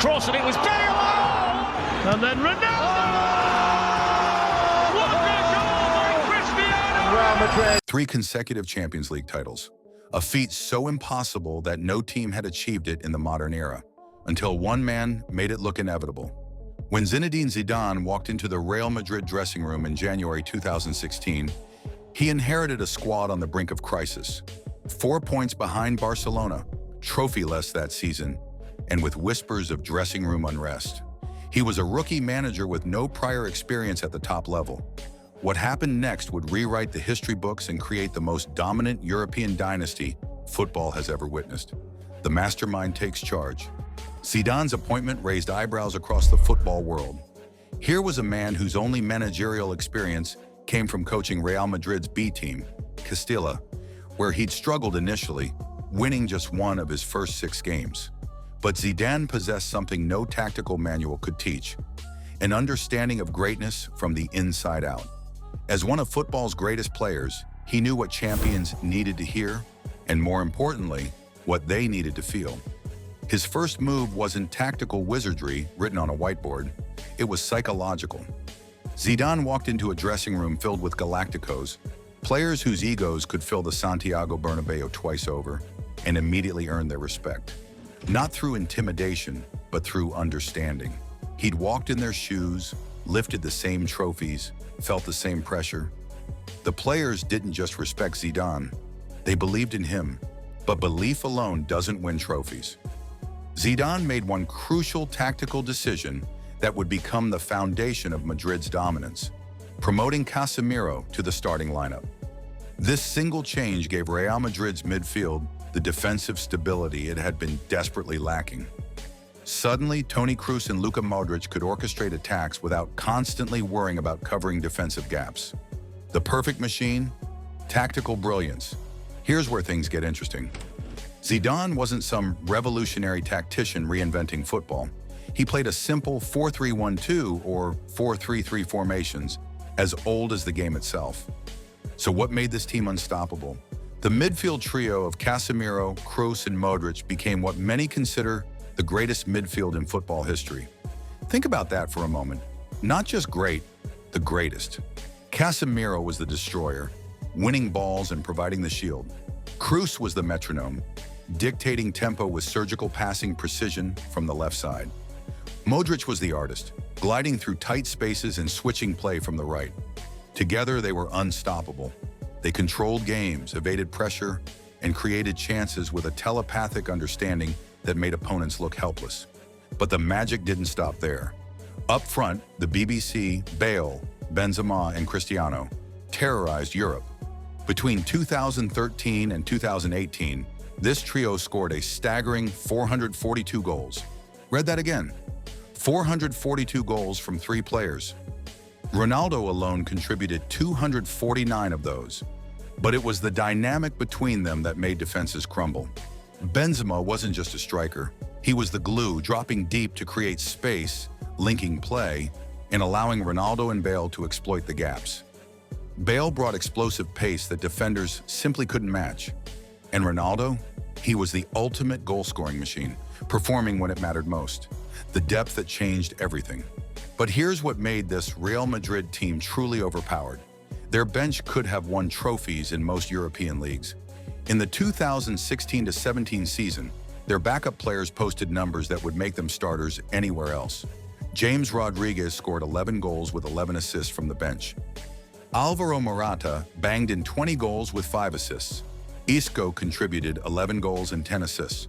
cross, and it was Bale! And then Ronaldo! What a goal by Cristiano! Real Madrid. 3 consecutive Champions League titles, a feat so impossible that no team had achieved it in the modern era, until one man made it look inevitable. When Zinedine Zidane walked into the Real Madrid dressing room in January 2016, he inherited a squad on the brink of crisis, 4 points behind Barcelona, trophyless that season, and with whispers of dressing room unrest. He was a rookie manager with no prior experience at the top level. What happened next would rewrite the history books and create the most dominant European dynasty football has ever witnessed. The mastermind takes charge. Zidane's appointment raised eyebrows across the football world. Here was a man whose only managerial experience came from coaching Real Madrid's B team, Castilla, where he'd struggled initially, winning just 1 of his first 6 games. But Zidane possessed something no tactical manual could teach, an understanding of greatness from the inside out. As one of football's greatest players, he knew what champions needed to hear, and more importantly, what they needed to feel. His first move wasn't tactical wizardry written on a whiteboard, it was psychological. Zidane walked into a dressing room filled with Galacticos, players whose egos could fill the Santiago Bernabeu twice over, and immediately earn their respect. Not through intimidation, but through understanding. He'd walked in their shoes, lifted the same trophies, felt the same pressure. The players didn't just respect Zidane, they believed in him, but belief alone doesn't win trophies. Zidane made one crucial tactical decision that would become the foundation of Madrid's dominance, promoting Casemiro to the starting lineup. This single change gave Real Madrid's midfield the defensive stability it had been desperately lacking. Suddenly, Toni Kroos and Luka Modric could orchestrate attacks without constantly worrying about covering defensive gaps. The perfect machine, tactical brilliance. Here's where things get interesting. Zidane wasn't some revolutionary tactician reinventing football. He played a simple 4-3-1-2 or 4-3-3 formations, as old as the game itself. So what made this team unstoppable? The midfield trio of Casemiro, Kroos, and Modric became what many consider the greatest midfield in football history. Think about that for a moment. Not just great, the greatest. Casemiro was the destroyer, winning balls and providing the shield. Kroos was the metronome, dictating tempo with surgical passing precision from the left side. Modric was the artist, gliding through tight spaces and switching play from the right. Together, they were unstoppable. They controlled games, evaded pressure, and created chances with a telepathic understanding that made opponents look helpless. But the magic didn't stop there. Up front, the BBC, Bale, Benzema, and Cristiano terrorized Europe. Between 2013 and 2018, this trio scored a staggering 442 goals. Read that again. 442 goals from 3 players. Ronaldo alone contributed 249 of those, but it was the dynamic between them that made defenses crumble. Benzema wasn't just a striker. He was the glue, dropping deep to create space, linking play, and allowing Ronaldo and Bale to exploit the gaps. Bale brought explosive pace that defenders simply couldn't match. And Ronaldo? He was the ultimate goal-scoring machine, performing when it mattered most. The depth that changed everything. But here's what made this Real Madrid team truly overpowered. Their bench could have won trophies in most European leagues. In the 2016-17 season, their backup players posted numbers that would make them starters anywhere else. James Rodriguez scored 11 goals with 11 assists from the bench. Alvaro Morata banged in 20 goals with 5 assists. Isco contributed 11 goals and 10 assists.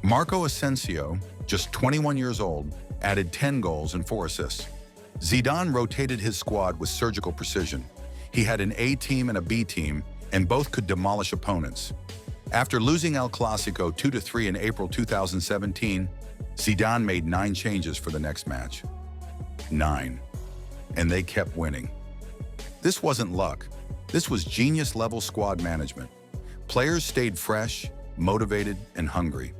Marco Asensio, just 21 years old, added 10 goals and 4 assists. Zidane rotated his squad with surgical precision. He had an A team and a B team, and both could demolish opponents. After losing El Clasico 2-3 in April 2017, Zidane made 9 changes for the next match. 9. And they kept winning. This wasn't luck. This was genius-level squad management. Players stayed fresh, motivated, and hungry.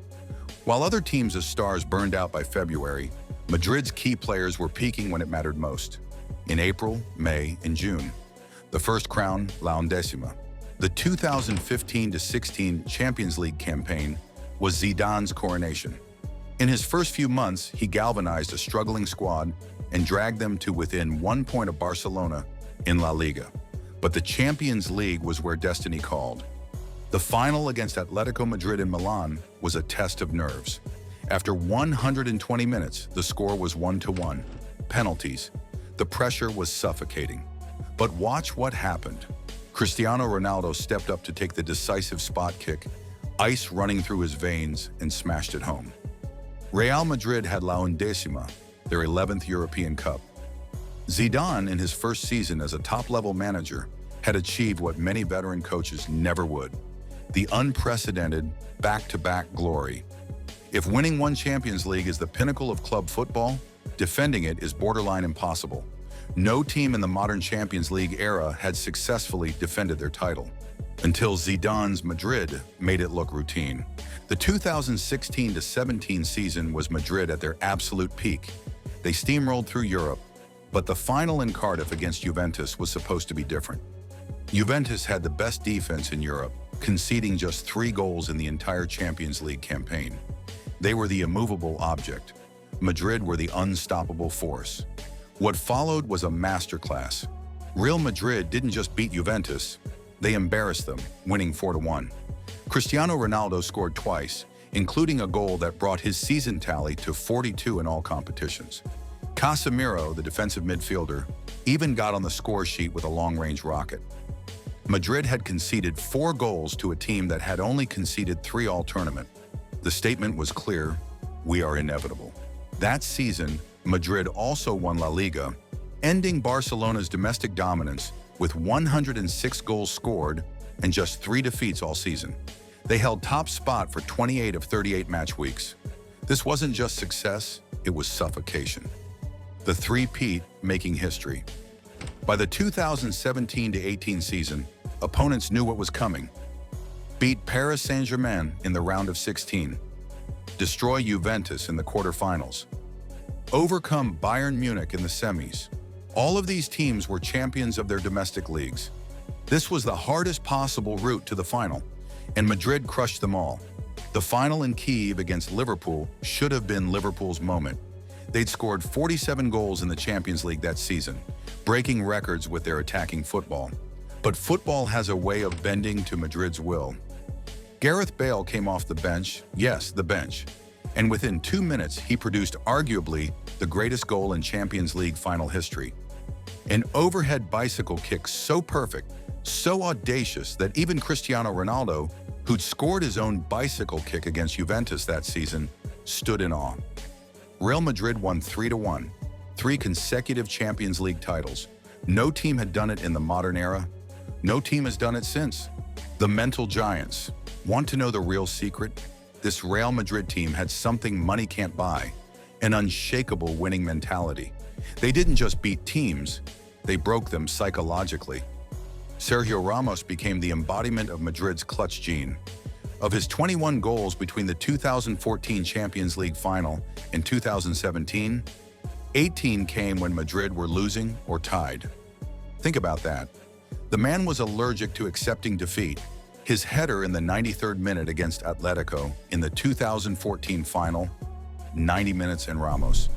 While other teams of stars burned out by February, Madrid's key players were peaking when it mattered most. In April, May, and June. The first crown, La Undécima. The 2015-16 Champions League campaign was Zidane's coronation. In his first few months, he galvanized a struggling squad and dragged them to within 1 point of Barcelona in La Liga. But the Champions League was where destiny called. The final against Atletico Madrid in Milan was a test of nerves. After 120 minutes, the score was 1-1. Penalties. The pressure was suffocating. But watch what happened. Cristiano Ronaldo stepped up to take the decisive spot kick, ice running through his veins, and smashed it home. Real Madrid had La Undécima, their 11th European Cup. Zidane, in his first season as a top-level manager, had achieved what many veteran coaches never would: the unprecedented back-to-back glory. If winning one Champions League is the pinnacle of club football, defending it is borderline impossible. No team in the modern Champions League era had successfully defended their title, until Zidane's Madrid made it look routine. The 2016-17 season was Madrid at their absolute peak. They steamrolled through Europe, but the final in Cardiff against Juventus was supposed to be different. Juventus had the best defense in Europe, conceding just 3 goals in the entire Champions League campaign. They were the immovable object. Madrid were the unstoppable force. What followed was a masterclass. Real Madrid didn't just beat Juventus, they embarrassed them, winning 4-1. Cristiano Ronaldo scored twice, including a goal that brought his season tally to 42 in all competitions. Casemiro, the defensive midfielder, even got on the score sheet with a long-range rocket. Madrid had conceded 4 goals to a team that had only conceded 3 all tournament. The statement was clear: we are inevitable. That season, Madrid also won La Liga, ending Barcelona's domestic dominance with 106 goals scored and just 3 defeats all season. They held top spot for 28 of 38 match weeks. This wasn't just success, it was suffocation. The three-peat making history. By the 2017-18 season, opponents knew what was coming. Beat Paris Saint-Germain in the round of 16. Destroy Juventus in the quarterfinals. Overcome Bayern Munich in the semis. All of these teams were champions of their domestic leagues. This was the hardest possible route to the final, and Madrid crushed them all. The final in Kyiv against Liverpool should have been Liverpool's moment. They'd scored 47 goals in the Champions League that season, breaking records with their attacking football. But football has a way of bending to Madrid's will. Gareth Bale came off the bench, yes, the bench, and within 2 minutes he produced arguably the greatest goal in Champions League final history. An overhead bicycle kick so perfect, so audacious that even Cristiano Ronaldo, who'd scored his own bicycle kick against Juventus that season, stood in awe. Real Madrid won 3-1, 3 consecutive Champions League titles. No team had done it in the modern era. No team has done it since. The mental giants. Want to know the real secret? This Real Madrid team had something money can't buy: an unshakable winning mentality. They didn't just beat teams, they broke them psychologically. Sergio Ramos became the embodiment of Madrid's clutch gene. Of his 21 goals between the 2014 Champions League final and 2017, 18 came when Madrid were losing or tied. Think about that. The man was allergic to accepting defeat. His header in the 93rd minute against Atletico in the 2014 final, 90 minutes and Ramos,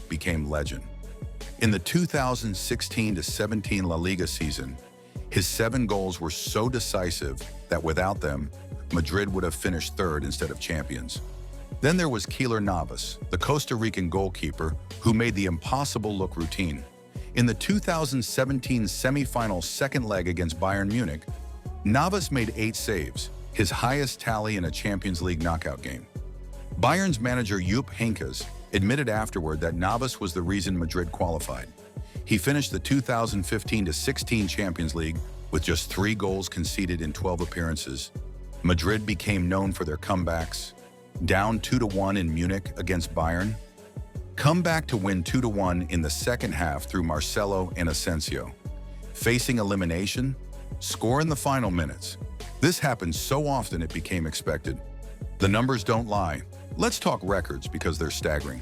became legend. In the 2016-17 La Liga season, his 7 goals were so decisive that without them, Madrid would have finished 3rd instead of champions. Then there was Keylor Navas, the Costa Rican goalkeeper who made the impossible look routine. In the 2017 semi-final second leg against Bayern Munich, Navas made 8 saves, his highest tally in a Champions League knockout game. Bayern's manager Jupp Heynckes admitted afterward that Navas was the reason Madrid qualified. He finished the 2015-16 Champions League with just 3 goals conceded in 12 appearances. Madrid became known for their comebacks. Down 2-1 in Munich against Bayern. Come back to win 2-1 in the second half through Marcelo and Asensio. Facing elimination, score in the final minutes. This happened so often it became expected. The numbers don't lie. Let's talk records because they're staggering.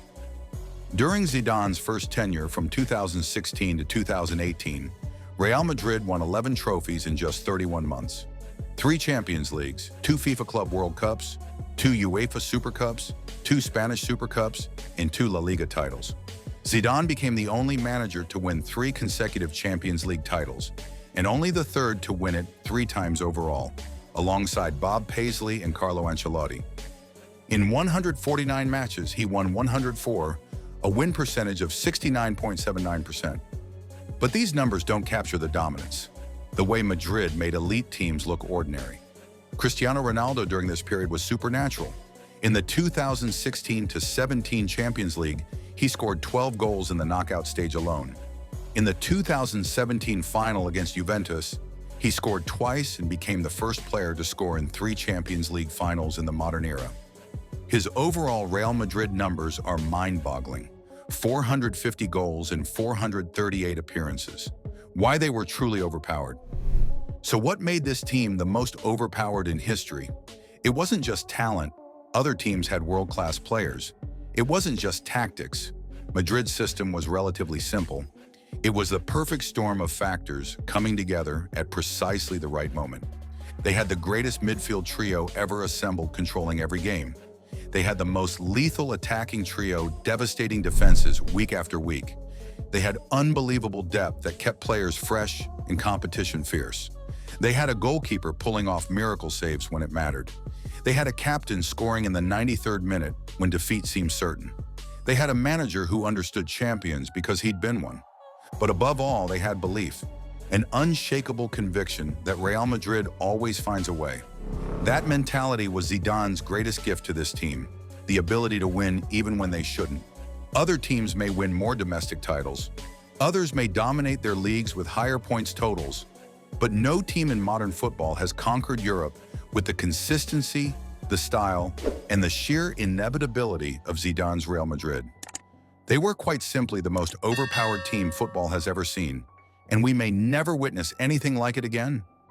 During Zidane's first tenure from 2016 to 2018, Real Madrid won 11 trophies in just 31 months. 3 Champions Leagues, 2 FIFA Club World Cups, 2 UEFA Super Cups, 2 Spanish Super Cups, and 2 La Liga titles. Zidane became the only manager to win 3 consecutive Champions League titles, and only the third to win it 3 times overall, alongside Bob Paisley and Carlo Ancelotti. In 149 matches, he won 104, a win percentage of 69.79%. But these numbers don't capture the dominance, the way Madrid made elite teams look ordinary. Cristiano Ronaldo during this period was supernatural. In the 2016-17 Champions League, he scored 12 goals in the knockout stage alone. In the 2017 final against Juventus, he scored twice and became the first player to score in 3 Champions League finals in the modern era. His overall Real Madrid numbers are mind-boggling: 450 goals in 438 appearances. Why they were truly overpowered. So what made this team the most overpowered in history? It wasn't just talent. Other teams had world-class players. It wasn't just tactics. Madrid's system was relatively simple. It was the perfect storm of factors coming together at precisely the right moment. They had the greatest midfield trio ever assembled, controlling every game. They had the most lethal attacking trio, devastating defenses week after week. They had unbelievable depth that kept players fresh and competition fierce. They had a goalkeeper pulling off miracle saves when it mattered. They had a captain scoring in the 93rd minute when defeat seemed certain. They had a manager who understood champions because he'd been one. But above all, they had belief, an unshakable conviction that Real Madrid always finds a way. That mentality was Zidane's greatest gift to this team, the ability to win even when they shouldn't. Other teams may win more domestic titles. Others may dominate their leagues with higher points totals. But no team in modern football has conquered Europe with the consistency, the style, and the sheer inevitability of Zidane's Real Madrid. They were quite simply the most overpowered team football has ever seen, and we may never witness anything like it again.